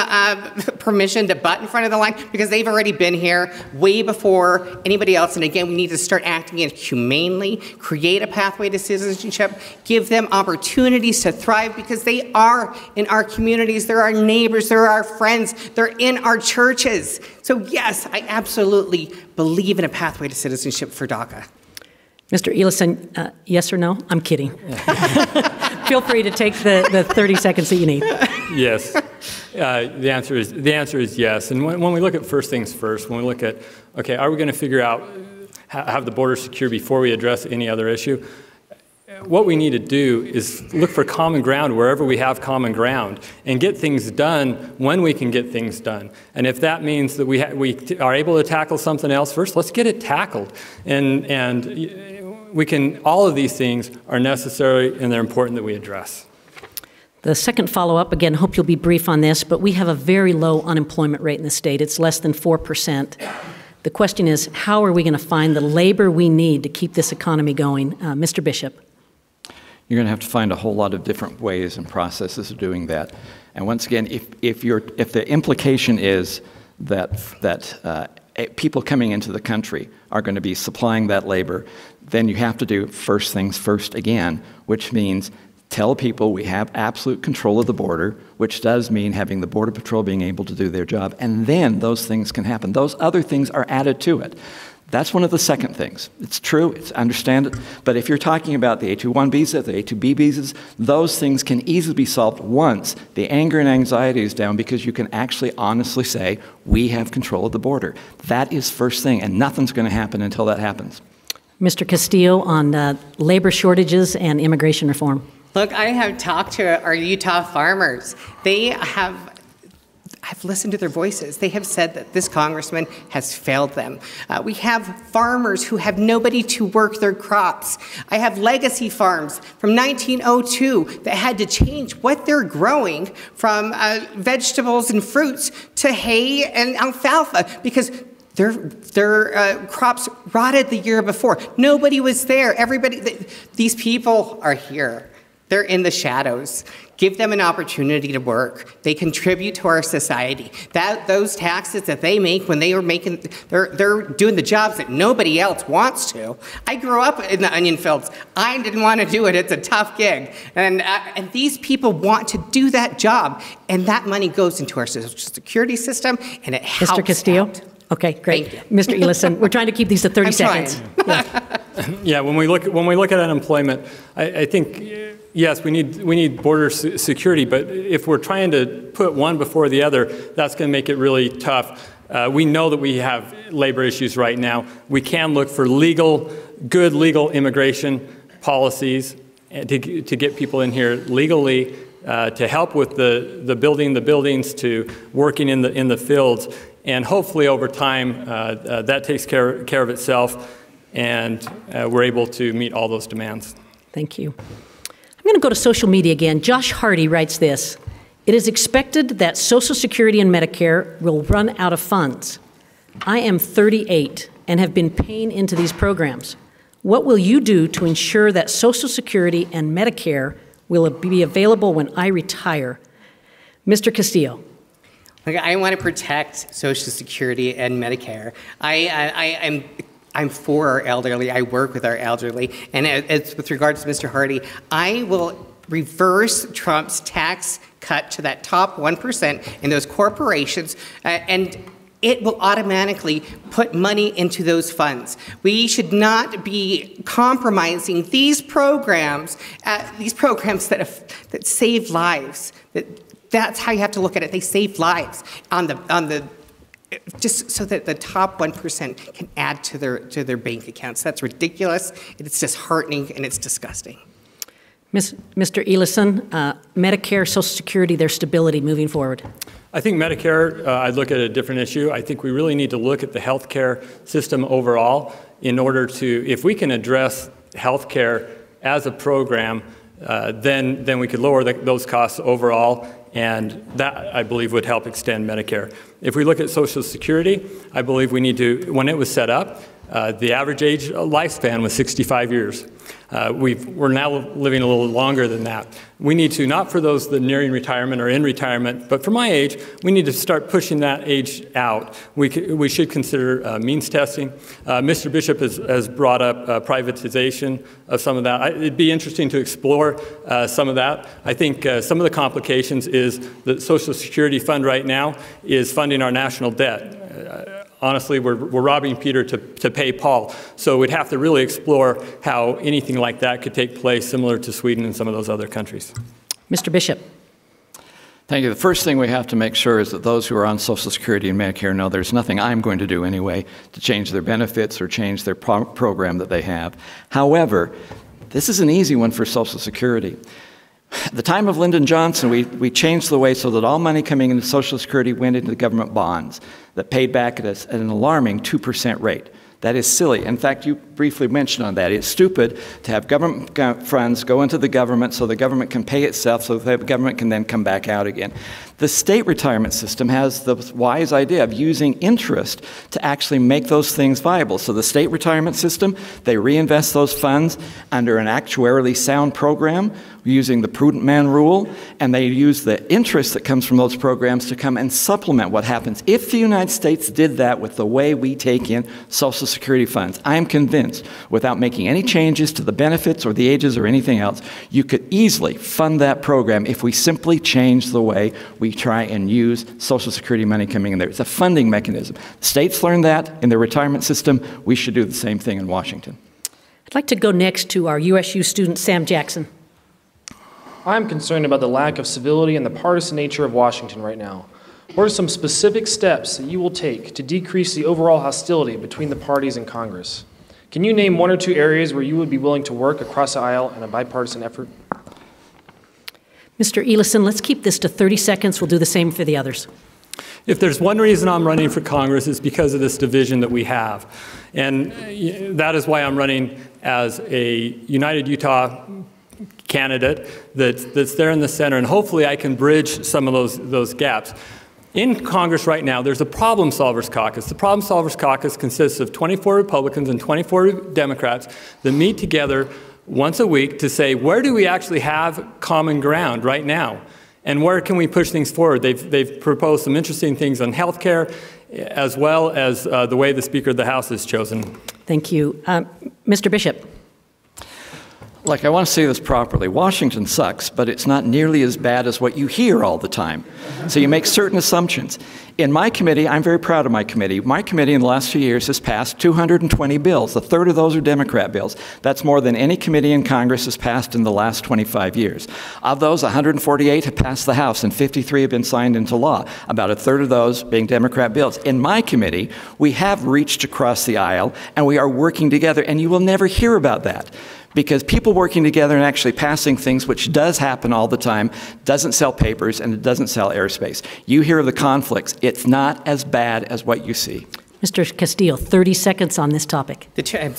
permission to butt in front of the line because they've already been here way before anybody else. And again, we need to start acting humanely, create a pathway to citizenship, give them opportunities to thrive because they are in our communities. They're our neighbors. They're our friends. They're in our churches. So yes, I absolutely believe in a pathway to citizenship for DACA. Mr. Eliason, yes or no? I'm kidding. Feel free to take the 30 seconds that you need. Yes. The answer is yes. And when we look at first things first, when we look at, okay, are we going to figure out have the border secure before we address any other issue? What we need to do is look for common ground wherever we have common ground and get things done when we can get things done. And if that means that we are able to tackle something else first, let's get it tackled. And we can, all of these things are necessary and they're important that we address. The second follow-up, again, hope you'll be brief on this, but we have a very low unemployment rate in the state. It's less than 4%. The question is, how are we going to find the labor we need to keep this economy going? Mr. Bishop. You're going to have to find a whole lot of different ways and processes of doing that. And once again, if the implication is that people coming into the country are going to be supplying that labor, then you have to do first things first again, which means tell people we have absolute control of the border, which does mean having the Border Patrol being able to do their job, and then those things can happen. Those other things are added to it. That's one of the second things. It's true, it's understand it, but if you're talking about the A21 visa, the A2B visas, those things can easily be solved once the anger and anxiety is down because you can actually honestly say, we have control of the border. That is first thing, and nothing's going to happen until that happens. Mr. Castillo, on labor shortages and immigration reform. Look, I have talked to our Utah farmers. I've listened to their voices. They have said that this congressman has failed them. We have farmers who have nobody to work their crops. I have legacy farms from 1902 that had to change what they're growing from vegetables and fruits to hay and alfalfa because their crops rotted the year before. Nobody was there. These people are here. They're in the shadows. Give them an opportunity to work. They contribute to our society. Those taxes that they make when they are making, they're doing the jobs that nobody else wants to. I grew up in the onion fields. I didn't want to do it. It's a tough gig. And these people want to do that job. And that money goes into our Social Security system, and it helps Mr. Castillo? out. Okay, great. Mr. Eliason, we're trying to keep these to 30 seconds. Yeah, when we look at unemployment, I think, yes, we need border security, but if we're trying to put one before the other, that's going to make it really tough. We know that we have labor issues right now. We can look for good legal immigration policies to get people in here legally, to help with the building the buildings, to working in the fields, and hopefully over time that takes care of itself, and we're able to meet all those demands. Thank you. I'm going to go to social media again. Josh Hardy writes this: "It is expected that Social Security and Medicare will run out of funds. I am 38 and have been paying into these programs. What will you do to ensure that Social Security and Medicare will be available when I retire?" Mr. Castillo. I want to protect Social Security and Medicare. I'm for our elderly. I work with our elderly. And it's with regards to Mr. Hardy, I will reverse Trump's tax cut to that top 1% and those corporations, and it will automatically put money into those funds. We should not be compromising these programs that save lives. That's how you have to look at it. They save lives just so that the top 1% can add to their bank accounts. That's ridiculous. It's disheartening and it's disgusting. Mr. Eliason, Medicare, Social Security, their stability moving forward. I think Medicare, I'd look at a different issue. I think we really need to look at the healthcare system overall in order to, if we can address healthcare as a program, then we could lower those costs overall, and that, I believe, would help extend Medicare. If we look at Social Security, I believe we need to, when it was set up, the average age lifespan was 65 years. We're now living a little longer than that. We need to, not for those that are nearing retirement or in retirement, but for my age, we need to start pushing that age out. We should consider means testing. Mr. Bishop has brought up privatization of some of that. It'd be interesting to explore some of that. I think some of the complications is the Social Security fund right now is funding our national debt. Honestly, we're robbing Peter to pay Paul. So we'd have to really explore how anything like that could take place, similar to Sweden and some of those other countries. Mr. Bishop. Thank you. The first thing we have to make sure is that those who are on Social Security and Medicare know there's nothing I'm going to do anyway to change their benefits or change their program that they have. However, this is an easy one for Social Security. At the time of Lyndon Johnson, we changed the way so that all money coming into Social Security went into government bonds that paid back at an alarming 2% rate. That is silly. In fact, you briefly mentioned on that. It's stupid to have government funds go into the government so the government can pay itself so the government can then come back out again. The state retirement system has the wise idea of using interest to actually make those things viable. So the state retirement system, they reinvest those funds under an actuarially sound program using the prudent man rule, and they use the interest that comes from those programs to come and supplement what happens. If the United States did that with the way we take in Social Security funds, I am convinced, without making any changes to the benefits or the ages or anything else, you could easily fund that program if we simply change the way we try and use Social Security money coming in there. It's a funding mechanism. States learned that in their retirement system. We should do the same thing in Washington. I'd like to go next to our USU student, Sam Jackson. I'm concerned about the lack of civility and the partisan nature of Washington right now. What are some specific steps that you will take to decrease the overall hostility between the parties in Congress? Can you name one or two areas where you would be willing to work across the aisle in a bipartisan effort? Mr. Eliason, let's keep this to 30 seconds. We'll do the same for the others. If there's one reason I'm running for Congress, it's because of this division that we have. And that is why I'm running as a United Utah candidate that's there in the center, and hopefully I can bridge some of those gaps. In Congress right now, there's a Problem Solvers Caucus. The Problem Solvers Caucus consists of 24 Republicans and 24 Democrats that meet together once a week to say, where do we actually have common ground right now? And where can we push things forward? They've proposed some interesting things on health care, as well as the way the Speaker of the House is chosen. Thank you. Mr. Bishop. Like, I want to say this properly. Washington sucks, but it's not nearly as bad as what you hear all the time. So you make certain assumptions. In my committee, I'm very proud of my committee. My committee in the last few years has passed 220 bills. A third of those are Democrat bills. That's more than any committee in Congress has passed in the last 25 years. Of those, 148 have passed the House and 53 have been signed into law, about a third of those being Democrat bills. In my committee, we have reached across the aisle and we are working together, and you will never hear about that. Because people working together and actually passing things, which does happen all the time, doesn't sell papers and it doesn't sell airspace. You hear of the conflicts. It's not as bad as what you see. Mr. Castillo, 30 seconds on this topic. I'm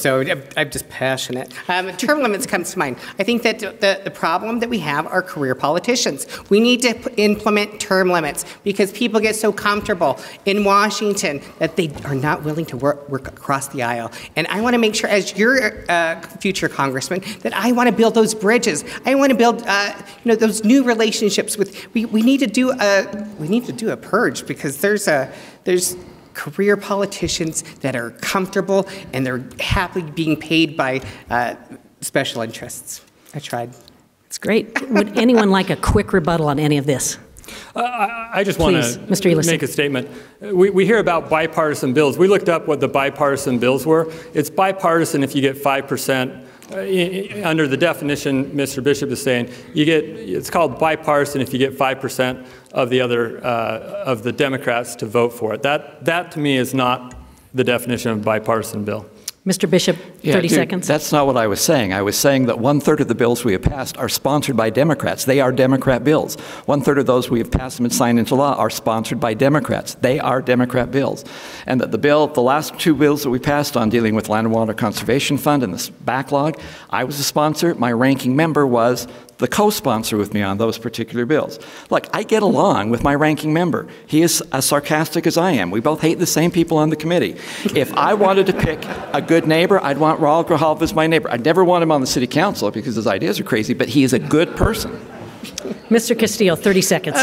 just passionate. Term limits comes to mind. I think that the problem that we have are career politicians. We need to implement term limits because people get so comfortable in Washington that they are not willing to work across the aisle. And I want to make sure, as your future congressman, that I want to build those bridges. I want to build, those new relationships with. We need to do a purge because there's career politicians that are comfortable and they're happily being paid by special interests. I tried. That's great. Would anyone like a quick rebuttal on any of this? I just want to make a statement. We hear about bipartisan bills. We looked up what the bipartisan bills were. It's bipartisan if you get 5%. Under the definition Mr. Bishop is saying, it's called bipartisan if you get 5% of the other of the Democrats to vote for it. That to me is not the definition of bipartisan bill. Mr. Bishop, 30 seconds. That's not what I was saying. I was saying that 1/3 of the bills we have passed are sponsored by Democrats. They are Democrat bills. 1/3 of those we have passed and signed into law are sponsored by Democrats. They are Democrat bills. And that the last 2 bills that we passed on dealing with Land and Water Conservation Fund and this backlog, I was a sponsor. My ranking member was the co-sponsor with me on those particular bills. Look, I get along with my ranking member. He is as sarcastic as I am. We both hate the same people on the committee. If I wanted to pick a good neighbor, I'd want Raul Grijalva as my neighbor. I'd never want him on the city council because his ideas are crazy, but he is a good person. Mr. Castillo, 30 seconds.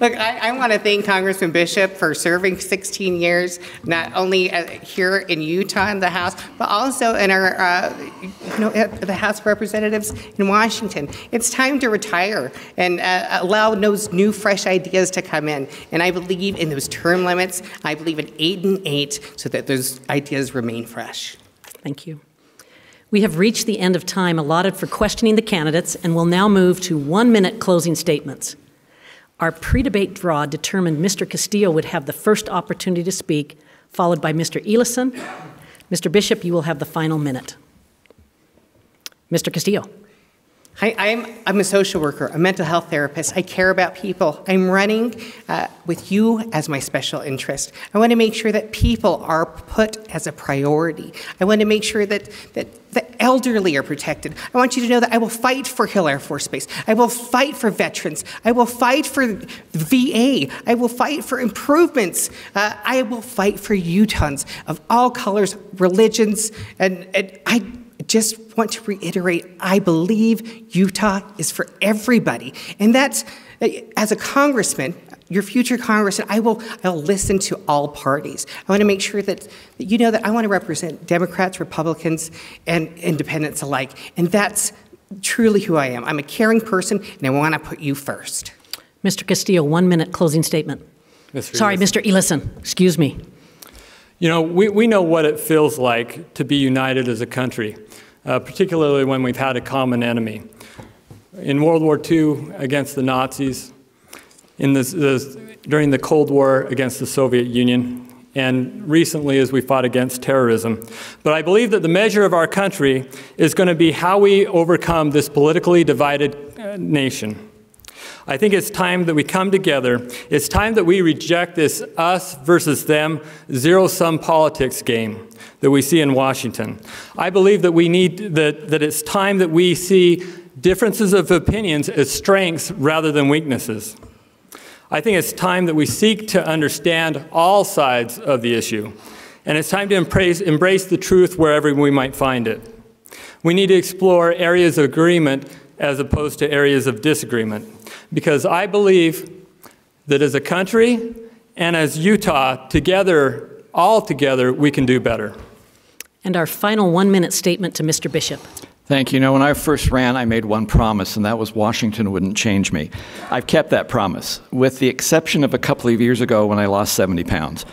Look, I want to thank Congressman Bishop for serving 16 years, not only here in Utah in the House, but also in our, at the House of Representatives in Washington. It's time to retire and allow those new, fresh ideas to come in. And I believe in those term limits. I believe in 8 and 8 so that those ideas remain fresh. Thank you. We have reached the end of time allotted for questioning the candidates and will now move to 1-minute closing statements. Our pre-debate draw determined Mr. Castillo would have the first opportunity to speak, followed by Mr. Eliason. Mr. Bishop, you will have the final minute. Mr. Castillo. I'm a social worker, a mental health therapist. I care about people. I'm running with you as my special interest. I want to make sure that people are put as a priority. I want to make sure that the elderly are protected. I want you to know that I will fight for Hill Air Force Base. I will fight for veterans. I will fight for the VA. I will fight for improvements. I will fight for Utahns of all colors, religions, and I just want to reiterate, I believe Utah is for everybody. And that's, as a congressman, your future congressman, I'll listen to all parties. I want to make sure that you know that I want to represent Democrats, Republicans, and independents alike. And that's truly who I am. I'm a caring person, and I want to put you first. Mr. Castillo, 1-minute closing statement. Sorry, Mr. Eliason, excuse me. You know, we know what it feels like to be united as a country, particularly when we've had a common enemy. In World War II against the Nazis, during the Cold War against the Soviet Union, and recently as we fought against terrorism. But I believe that the measure of our country is going to be how we overcome this politically divided nation. I think it's time that we come together. It's time that we reject this us versus them zero-sum politics game that we see in Washington. I believe that we need that it's time that we see differences of opinions as strengths rather than weaknesses. I think it's time that we seek to understand all sides of the issue. And it's time to embrace the truth wherever we might find it. We need to explore areas of agreement as opposed to areas of disagreement. Because I believe that as a country and as Utah, together, all together, we can do better. And our final 1-minute statement to Mr. Bishop. Thank you. You know, when I first ran, I made one promise, and that was Washington wouldn't change me. I've kept that promise, with the exception of a couple of years ago when I lost 70 pounds.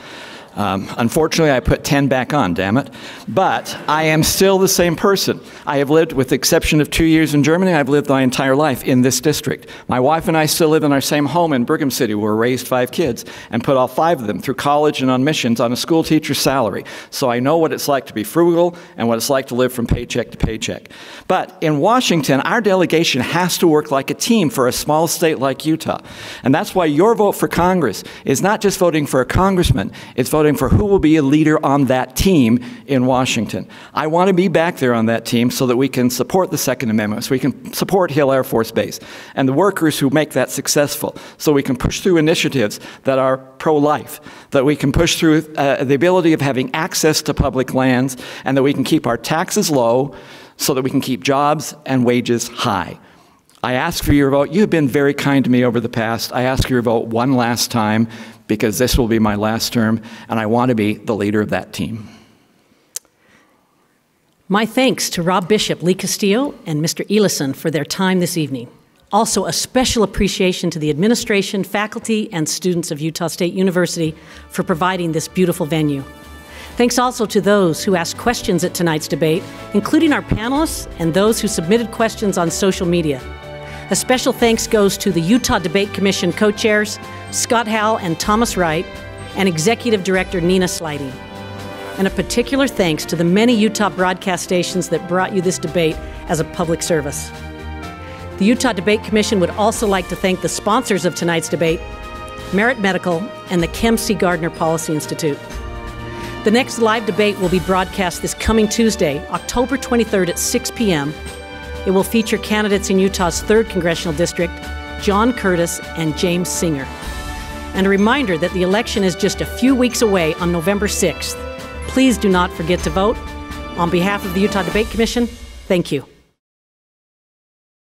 Unfortunately, I put 10 back on, damn it. But I am still the same person. I have lived, with the exception of 2 years in Germany, I've lived my entire life in this district. My wife and I still live in our same home in Brigham City, where we raised 5 kids and put all 5 of them through college and on missions on a school teacher's salary. So I know what it's like to be frugal and what it's like to live from paycheck to paycheck. But in Washington, our delegation has to work like a team for a small state like Utah. And that's why your vote for Congress is not just voting for a congressman, it's voting for who will be a leader on that team in Washington. I want to be back there on that team so that we can support the Second Amendment, so we can support Hill Air Force Base and the workers who make that successful, so we can push through initiatives that are pro-life, that we can push through the ability of having access to public lands, and that we can keep our taxes low so that we can keep jobs and wages high. I ask for your vote. You have been very kind to me over the past. I ask for your vote one last time, because this will be my last term, and I want to be the leader of that team. My thanks to Rob Bishop, Lee Castillo, and Mr. Eliason for their time this evening. Also, a special appreciation to the administration, faculty, and students of Utah State University for providing this beautiful venue. Thanks also to those who asked questions at tonight's debate, including our panelists and those who submitted questions on social media. A special thanks goes to the Utah Debate Commission co-chairs, Scott Howell and Thomas Wright, and Executive Director Nina Sliding. And a particular thanks to the many Utah broadcast stations that brought you this debate as a public service. The Utah Debate Commission would also like to thank the sponsors of tonight's debate, Merit Medical and the Kem C. Gardner Policy Institute. The next live debate will be broadcast this coming Tuesday, October 23rd at 6 p.m. It will feature candidates in Utah's 3rd Congressional District, John Curtis and James Singer. And a reminder that the election is just a few weeks away on November 6th. Please do not forget to vote. On behalf of the Utah Debate Commission, thank you.